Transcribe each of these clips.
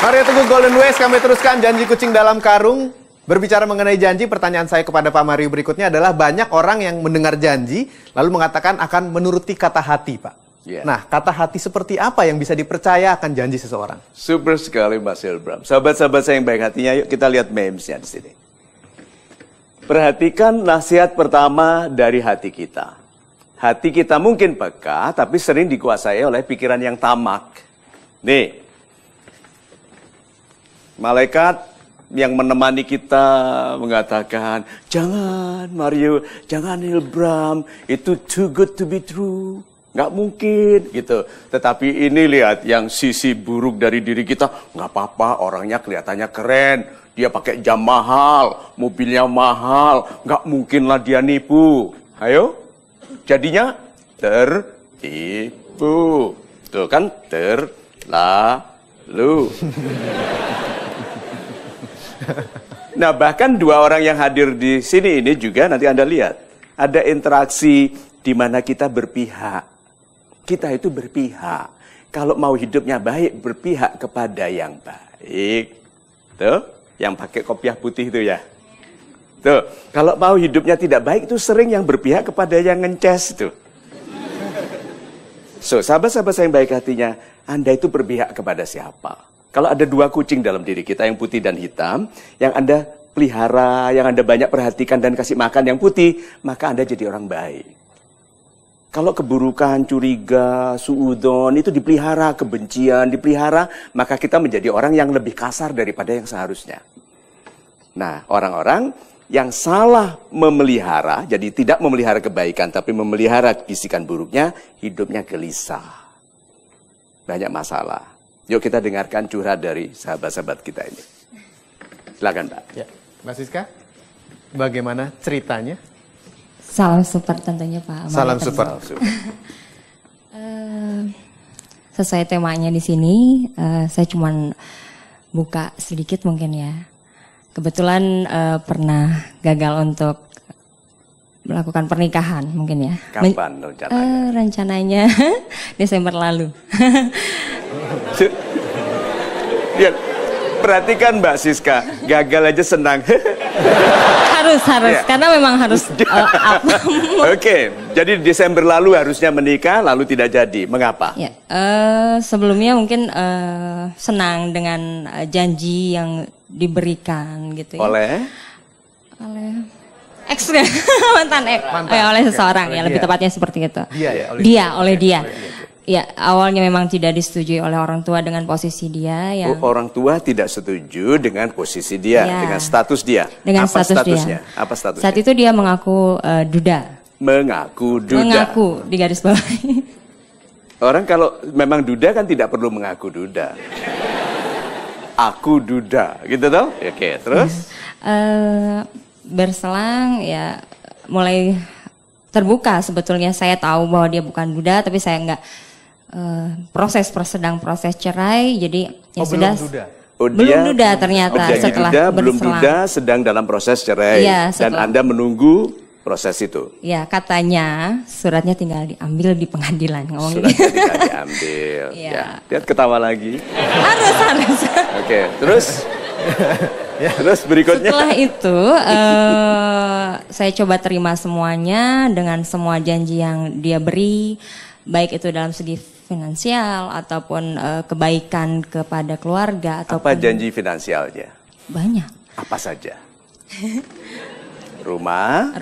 Mario Teguh Golden Ways, kami teruskan Janji Kucing Dalam Karung. Berbicara mengenai janji, pertanyaan saya kepada Pak Mario berikutnya adalah banyak orang yang mendengar janji lalu mengatakan akan menuruti kata hati, Pak. Yeah. Nah, kata hati seperti apa yang bisa dipercaya akan janji seseorang? Super sekali Mas Hilbram. Sahabat-sahabat saya yang baik hatinya, yuk kita lihat memesnya di sini. Perhatikan nasihat pertama dari hati kita. Hati kita mungkin peka, tapi sering dikuasai oleh pikiran yang tamak. Nih, malaikat yang menemani kita mengatakan, jangan Mario, jangan Hilbram, itu too good to be true. Nggak mungkin gitu. Tetapi ini lihat yang sisi buruk dari diri kita, nggak apa-apa, orangnya kelihatannya keren. Dia pakai jam mahal, mobilnya mahal, nggak mungkin lah dia nipu. Ayo, jadinya tertipu. Tuh kan, terlalu. Nah, bahkan dua orang yang hadir di sini ini juga nanti Anda lihat. Ada interaksi di mana kita berpihak. Kita itu berpihak. Kalau mau hidupnya baik, berpihak kepada yang baik. Tuh, yang pakai kopiah putih itu ya. Tuh, kalau mau hidupnya tidak baik itu sering yang berpihak kepada yang ngences itu. So, sahabat-sahabat saya yang baik hatinya, Anda itu berpihak kepada siapa? Kalau ada dua kucing dalam diri kita, yang putih dan hitam, yang Anda pelihara, yang Anda banyak perhatikan dan kasih makan yang putih, maka Anda jadi orang baik. Kalau keburukan, curiga, suudon, itu dipelihara, kebencian dipelihara, maka kita menjadi orang yang lebih kasar daripada yang seharusnya. Nah, orang-orang yang salah memelihara, jadi tidak memelihara kebaikan, tapi memelihara bisikan buruknya, hidupnya gelisah. Banyak masalah. Yuk kita dengarkan curhat dari sahabat-sahabat kita ini. Silakan, Mbak. Ya, Mbak Siska, bagaimana ceritanya? Salam support tentunya Pak. Salam support. Sesuai temanya di sini, saya cuman buka sedikit mungkin ya. Kebetulan pernah gagal untuk melakukan pernikahan mungkin ya. Kapan rencananya? Rencananya Desember lalu. Lihat, perhatikan Mbak Siska, gagal aja senang. harus, Ya. karena memang harus Oke, jadi Desember lalu harusnya menikah, lalu tidak jadi. Mengapa? Ya, sebelumnya mungkin senang dengan janji yang diberikan gitu ya. Oleh ex mantan ex, oleh seseorang ya, lebih tepatnya seperti itu. Oleh dia. Ya, awalnya memang tidak disetujui oleh orang tua dengan posisi dia. Yang orang tua tidak setuju dengan posisi dia, ya, dengan status dia. Dengan apa statusnya? Apa statusnya? Saat itu dia mengaku duda. Mengaku duda. Mengaku di garis bawah. Orang kalau memang duda kan tidak perlu mengaku duda. Aku duda, gitu toh? Oke, terus? Berselang ya mulai terbuka sebetulnya. Saya tahu bahwa dia bukan duda, tapi saya nggak sedang proses cerai, jadi ya sudah. Belum duda ternyata setelah belum duda, sedang dalam proses cerai, ya, dan Anda menunggu proses itu. Ya, katanya suratnya tinggal diambil di pengadilan, ngomong suratnya tinggal diambil. Ya, lihat ketawa lagi. Harus. Oke, terus? Terus berikutnya. Setelah itu saya coba terima semuanya dengan semua janji yang dia beri, baik itu dalam segi finansial ataupun kebaikan kepada keluarga. Apa janji finansialnya? Banyak. Apa saja? Rumah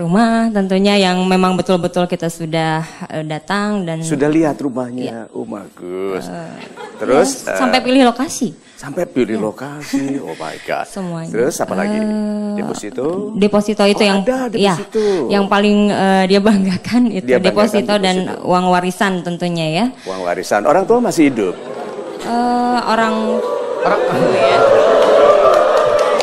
tentunya yang memang betul-betul kita sudah datang dan sudah lihat rumahnya. Oh bagus. Terus ya, sampai pilih lokasi. Sampai pilih lokasi, oh my god. Semuanya. Terus apa lagi? Deposito itu yang deposito. Yang paling dia banggakan itu dia deposito dan uang warisan tentunya ya. Uang warisan. Orang tua masih hidup?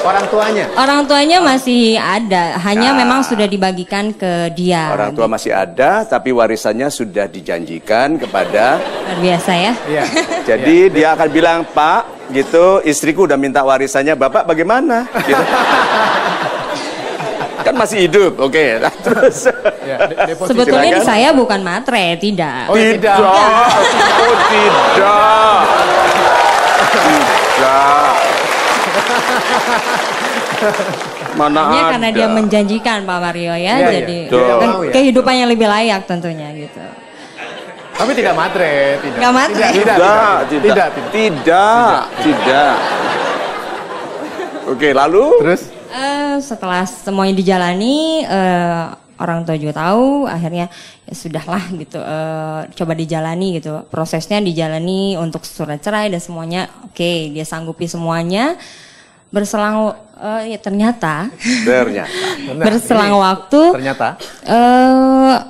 Orang tuanya masih ada, hanya memang sudah dibagikan ke dia. Orang tua masih ada, tapi warisannya sudah dijanjikan kepada. Luar biasa ya. Iya. Jadi dia akan bilang, Pak, gitu, istriku udah minta warisannya, Bapak bagaimana? Gitu. Kan masih hidup, oke. Nah, terus. Sebetulnya saya bukan matre, tidak. Oh, tidak. Oh, tidak. Tidak. Mana Ya, ada. karena dia menjanjikan Pak Mario ya, Iya, jadi iya. Dia kan mau ya. kehidupan yang lebih layak tentunya gitu. Tapi tidak matre, tidak. Nggak matre? Tidak. Oke, lalu? Terus? Setelah semuanya dijalani, orang tua juga tahu, akhirnya ya sudahlah gitu, coba dijalani gitu, prosesnya dijalani untuk surat cerai dan semuanya, oke, dia sanggupi semuanya. Berselang ya ternyata berselang ini waktu ternyata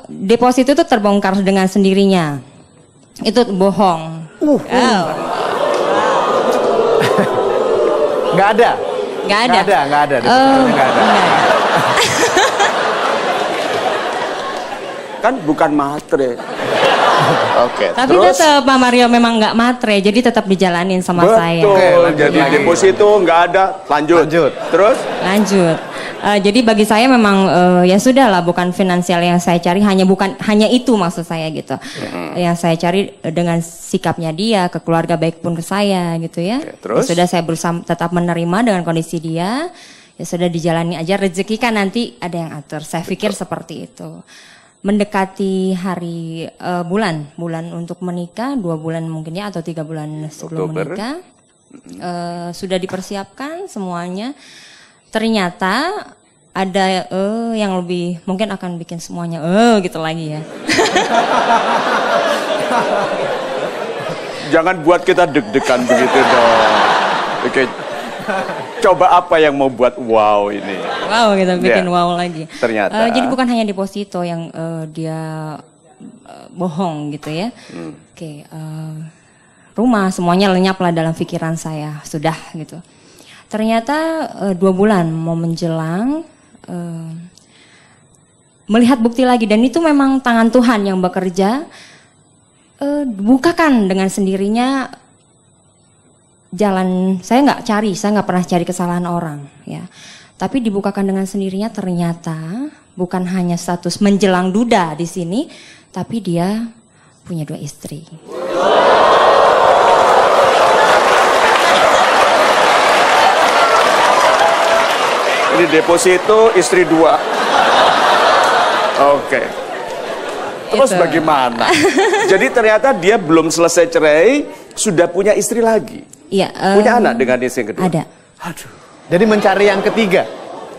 deposito itu terbongkar dengan sendirinya. Itu bohong. nggak ada. Nggak ada. Nggak ada. Depositonya nggak ada. Enggak. Kan bukan matre. Oke, Tapi terus? tetap Pak Mario memang nggak matre, jadi tetap dijalanin sama saya. Betul, Oke, lanjut jadi lagi. deposito nggak ada, lanjut. Terus? Lanjut. Jadi bagi saya memang ya sudah lah, bukan finansial yang saya cari, hanya itu maksud saya gitu. Yang saya cari dengan sikapnya dia ke keluarga baik pun ke saya gitu ya. Oke, terus? Ya sudah, saya berusaha tetap menerima dengan kondisi dia. Ya sudah, dijalani aja, rezeki kan nanti ada yang atur. Saya pikir seperti itu. Mendekati hari bulan untuk menikah, 2 bulan mungkin ya, atau 3 bulan sebelum Oktober. menikah. Sudah dipersiapkan semuanya. Ternyata ada yang lebih mungkin akan bikin semuanya gitu lagi ya. Jangan buat kita deg-degan begitu dong. Oke. Coba apa yang mau buat wow ini? Wow, kita bikin Ya. wow lagi. Ternyata. Jadi bukan hanya deposito yang dia bohong gitu ya. Oke, rumah semuanya lenyap lah dalam pikiran saya, sudah gitu. Ternyata 2 bulan mau menjelang, melihat bukti lagi, dan itu memang tangan Tuhan yang bekerja. Bukakan dengan sendirinya jalan. Saya nggak pernah cari kesalahan orang ya. Tapi dibukakan dengan sendirinya, ternyata bukan hanya status menjelang duda di sini, tapi dia punya 2 istri. Ini deposito istri 2. Oke. Terus Itu. bagaimana? Jadi ternyata dia belum selesai cerai, sudah punya istri lagi. Iya. Punya anak dengan istri yang kedua. Ada. Aduh. Jadi mencari yang ketiga.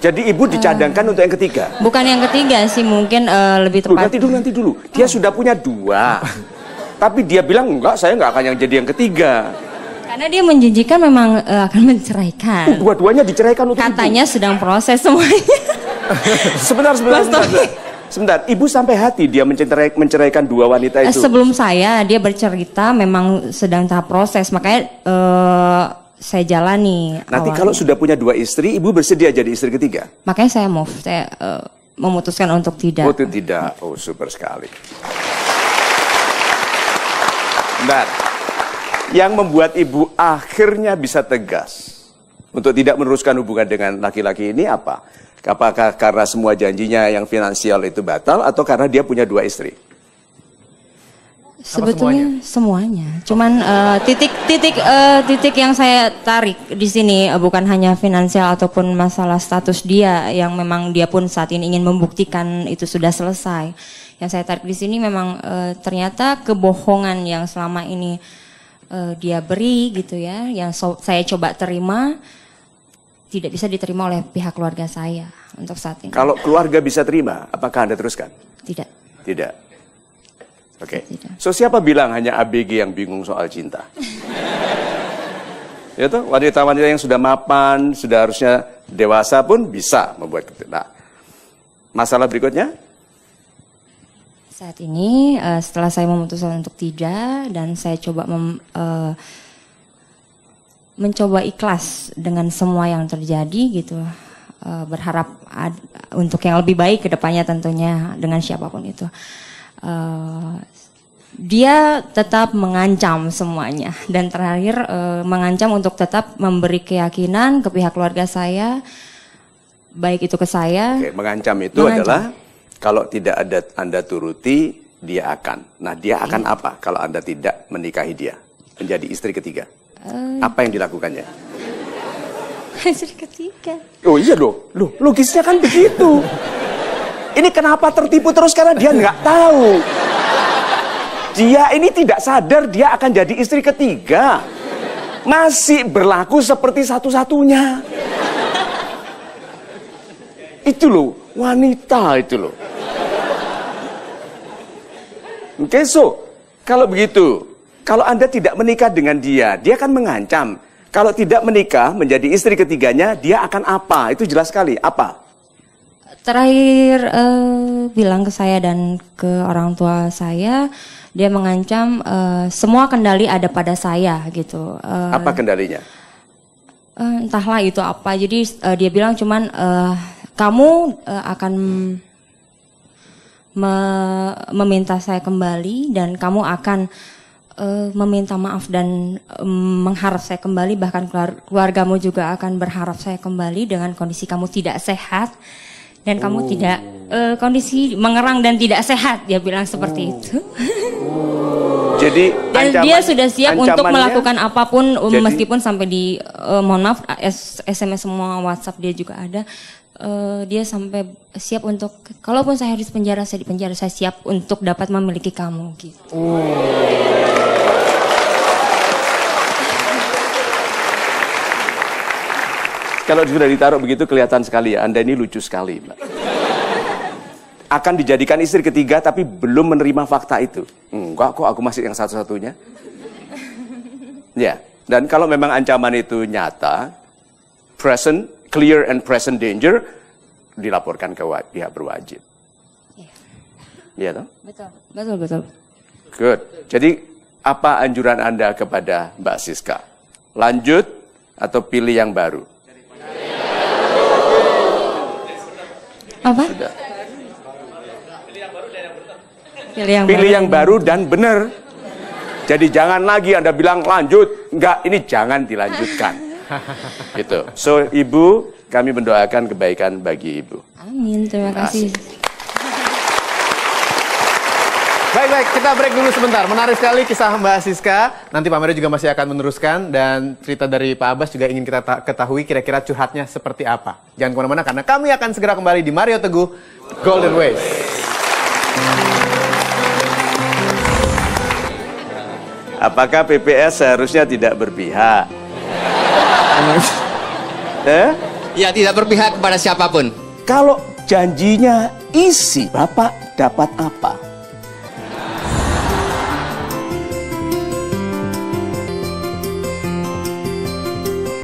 Jadi ibu dicadangkan untuk yang ketiga. Bukan yang ketiga sih, mungkin lebih Loh, tepat. nanti dulu. Dia sudah punya 2. Tapi dia bilang enggak, saya enggak akan yang jadi yang ketiga. Karena dia menjanjikan memang akan menceraikan. Dua-duanya diceraikan untuk Katanya sedang proses semuanya. Sebentar, ibu sampai hati dia menceraikan 2 wanita itu. Sebelum dia bercerita memang sedang tahap proses, makanya saya jalani. Nanti awalnya. kalau sudah punya 2 istri, ibu bersedia jadi istri ketiga? Makanya saya memutuskan untuk tidak. Oh, tidak. Oh, super sekali. Bentar. Yang membuat ibu akhirnya bisa tegas untuk tidak meneruskan hubungan dengan laki-laki ini apa? Apakah karena semua janjinya yang finansial itu batal atau karena dia punya 2 istri? Sebetulnya semuanya. Cuman titik yang saya tarik di sini bukan hanya finansial ataupun masalah status dia yang memang dia pun saat ini ingin membuktikan itu sudah selesai. Yang saya tarik di sini memang ternyata kebohongan yang selama ini dia beri gitu ya, yang saya coba terima tidak bisa diterima oleh pihak keluarga saya untuk saat ini. Kalau keluarga bisa terima, apakah Anda teruskan? Tidak. Tidak. Oke. Tidak. So siapa bilang hanya ABG yang bingung soal cinta? Ya tuh, wanita-wanita yang sudah mapan, sudah harusnya dewasa pun bisa membuat itu. Nah, masalah berikutnya? Saat ini setelah saya memutuskan untuk tidak dan saya coba mencoba ikhlas dengan semua yang terjadi gitu, berharap untuk yang lebih baik ke depannya tentunya dengan siapapun itu. Dia tetap mengancam semuanya dan terakhir mengancam untuk tetap memberi keyakinan ke pihak keluarga saya, baik itu ke saya. Oke, mengancam itu adalah kalau tidak ada Anda turuti, dia akan. Nah, dia akan apa kalau Anda tidak menikahi dia? Menjadi istri ketiga. Apa yang dilakukannya? istri ketiga. Oh iya loh, logisnya kan begitu. Ini kenapa tertipu terus karena dia nggak tahu. Dia ini tidak sadar dia akan jadi istri ketiga. Masih berlaku seperti satu-satunya. Itu loh, wanita itu loh. Oke, so, kalau begitu, kalau Anda tidak menikah dengan dia, dia akan mengancam. Kalau tidak menikah menjadi istri ketiganya, dia akan apa? Itu jelas sekali. Apa? Terakhir bilang ke saya dan ke orang tua saya, dia mengancam semua kendali ada pada saya gitu. Apa kendalinya? Entahlah itu apa. Jadi dia bilang cuman kamu akan meminta saya kembali dan kamu akan meminta maaf dan mengharap saya kembali, bahkan keluargamu juga akan berharap saya kembali dengan kondisi kamu tidak sehat dan kamu tidak kondisi mengerang dan tidak sehat, dia bilang seperti itu. Jadi dan dia sudah siap untuk melakukan apapun, meskipun sampai di mohon maaf SMS semua, WhatsApp dia juga ada. Dia sampai siap untuk, kalaupun saya harus penjara, saya di penjara, saya siap untuk dapat memiliki kamu gitu. Kalau sudah ditaruh begitu kelihatan sekali ya, Anda ini lucu sekali, Mbak. Akan dijadikan istri ketiga tapi belum menerima fakta itu. Enggak kok, aku masih yang satu-satunya. Ya, dan kalau memang ancaman itu nyata, present, clear and present danger, dilaporkan ke pihak berwajib. Iya toh? Betul. Good. Jadi apa anjuran Anda kepada Mbak Siska? Lanjut atau pilih yang baru? Apa? Sudah. Pilih yang baru dan benar. Jadi jangan lagi Anda bilang lanjut. Enggak, ini jangan dilanjutkan. Gitu. So, Ibu, kami mendoakan kebaikan bagi Ibu. Amin, terima kasih. Baik, kita break dulu sebentar. Menarik sekali kisah Mbak Siska. Nanti Pak Mario juga masih akan meneruskan. Dan cerita dari Pak Abbas juga ingin kita ketahui kira-kira curhatnya seperti apa. Jangan kemana-mana karena kami akan segera kembali di Mario Teguh Golden Ways. Apakah PPS seharusnya tidak berpihak? Ya, tidak berpihak kepada siapapun. Kalau janjinya isi, Bapak dapat apa?